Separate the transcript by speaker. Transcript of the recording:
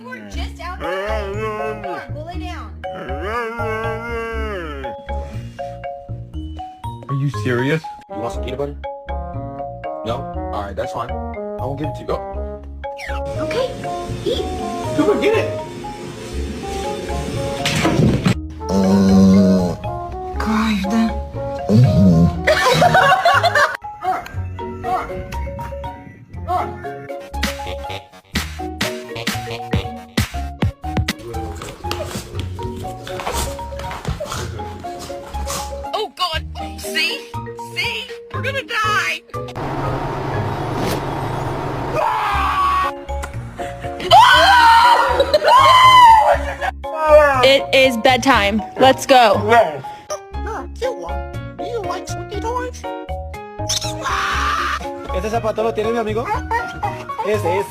Speaker 1: We're just outside. Come on, go lay down.
Speaker 2: Are you serious?
Speaker 3: You want some peanut butter? No? Alright, that's fine. I won't give it to you. Go.
Speaker 1: Okay, eat.
Speaker 3: Go get it.
Speaker 4: Oh God! See? We're gonna die!
Speaker 5: It is bedtime. Let's go.
Speaker 3: ¿Ese zapato lo tiene mi amigo? Ese.